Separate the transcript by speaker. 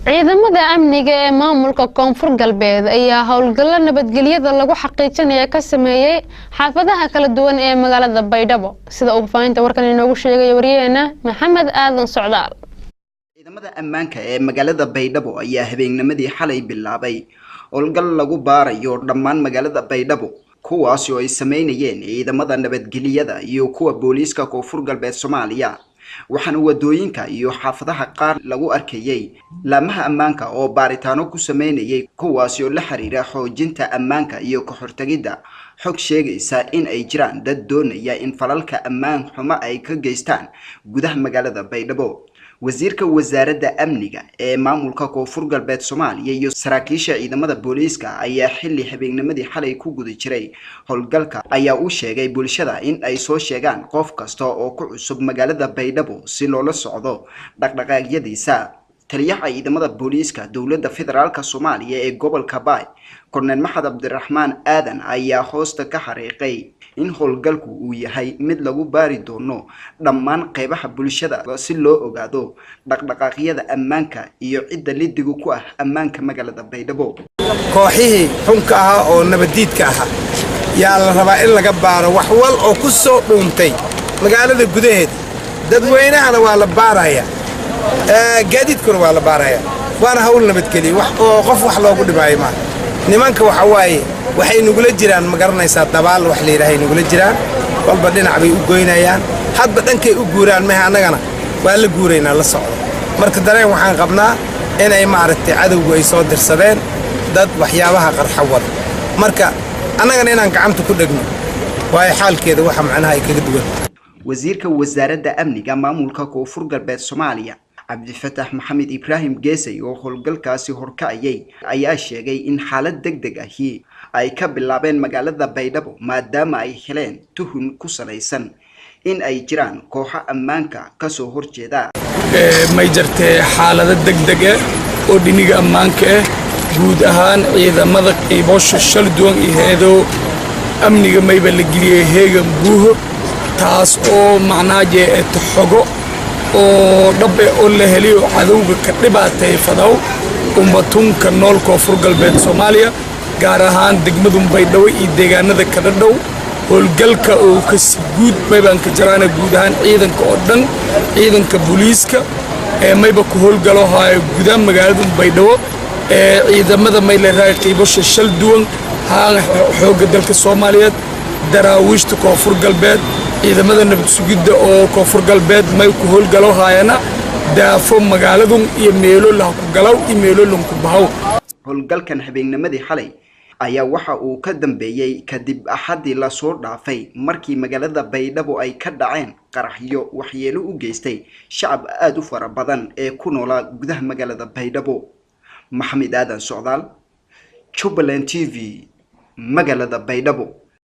Speaker 1: ciidamada amniga ee maamulka Koonfur Galbeed ayaa howlgalo nabadgelyada lagu xaqiijinayo ka sameeyay xaafadaha kala duwan ee magaalada Baydhabo sida uu faafinta warkan inoogu sheegay wariyeena Maxamed Aadan Socdaal.
Speaker 2: ciidamada ammaanka ee magaalada Baydhabo ayaa habeennimadii xalay bilaabay howlgal lagu baarayo dhammaan magaalada Baydhabo kuwaas oo ay sameynayeen ciidamada nabadgelyada iyo kuwa booliiska Koonfur Galbeed Soomaaliya. waxaan wadooyinka iyo xaafadaha qaar lagu arkayay laamaha ammaanka oo baaritaano ku sameynayay kuwaas oo la xiriira xoojinta ammaanka iyo ka hortagida xog sheegaysa in ay jiraan dad doonaya in falalka ammaan xumo ay ka geystaan gudaha magaalada Baydhabo. wasiirka wasaaradda amniga ee maamulka Koonfur Galbeed Soomaaliya iyo saraakiisha ciidamada booliiska ayaa xilli habeennimadii xalay ku guda jiray howlgalka ayaa u sheegay bulshada in ay soo sheegaan qof kasta oo ku cusub magaalada Baydhabo si loola socdo dhaqdhaqaaqyadiisa. taliyaha ciidamada booliiska dowladda federaalka Soomaaliya ee gobolka Baay Korneel Maxamed Cabdiraxmaan Aadan ayaa hoosta ka xariiqay in howlgalku uu yahay mid lagu baari doono dhammaan qaybaha bulshada si loo ogaado dhaqdhaqaaqyada ammaanka iyo cidda lidigu ku ah ammaanka magaalada Baydhabo.
Speaker 3: kooxihii xunka ah oo nabadiidka ah yaa la rabaa in laga baaro wax wal oo ku soo dhuuntay magaalada gudaheeda. dadweynahana waa la baaraya gaadiidkuna waa la baaraya waana hawl nabadgeliyo wax oo qof wax loogu dhibaayo ma nimanka waxa waaye waxay nugula jiraan ma garanaysaa dabaal wax leeyahay nugula jiraan walba dhinac bay u goynayaan hadba dhankay u guuraan ma annagana waa la guureynaa la socdo marka dareen waxaan qabnaa in ay maaragtay cadawgu ay soo dirsadeen dad waxyaabaha qarxa wada marka annagana inaan gacanta ku dhagno waa xaalkeeda waxa macnaha ay kaga duwan.
Speaker 2: wasiirka wasaaradda amniga maamulka Koonfur Galbeed Soomaaliya Cabdifataax Maxamed Ibraahim Geesay oo howlgalkaasi horkacayay ayaa sheegay in xaalad degdeg ah ay ka bilaabeen magaalada Baydhabo maadaama ay heleen tuhun ku salaysan in ay jiraan kooxo ammaanka ka soo horjeeda.
Speaker 4: may jirtay xaalad degdeg ah oo dhiniga ammaanka ah guud ahaan ciidamada qiibosho shal duwan iheedo amniga mayba la geliyay heegan buuho taas oo macnaaje xogo oo dhabe oo la heliyo cadawga ka dhibaatay fadaw ummatunka nool Koonfur Galbeed Soomaaliya gaar ahaan degmada Baydhabo iyo deegaanada kala dhow howlgalka oo ka guud maybaan ka jiraan guud ahaan ciidanka oo dhan ciidanka booliiska ee mayba ku howlgalo haay gudaha magaalada Baydhabo ee ciidamada mayleeray qiibosho shal duwan haan xooga dalka Soomaaliyeed daraawiishta Koonfur Galbeed ciidamada nabad sugidda oo Koonfur Galbeed may ku howlgalo haayana daafo magaaladu iyo meelo la ku galaw iyo meelo la ku bahaw.
Speaker 2: howlgalkan habeennimadii xalay ayaa waxa uu ka dambeeyay kadib axadii la soo dhaafay markii magaalada Baydhabo ay ka dhaceen qaraxyo waxyeelo u geystay shacab aad u fara badan ee ku noolaa gudaha magaalada Baydhabo. Maxamed Aadan Socdaal, Jubaland TV, magaalada Baydhabo.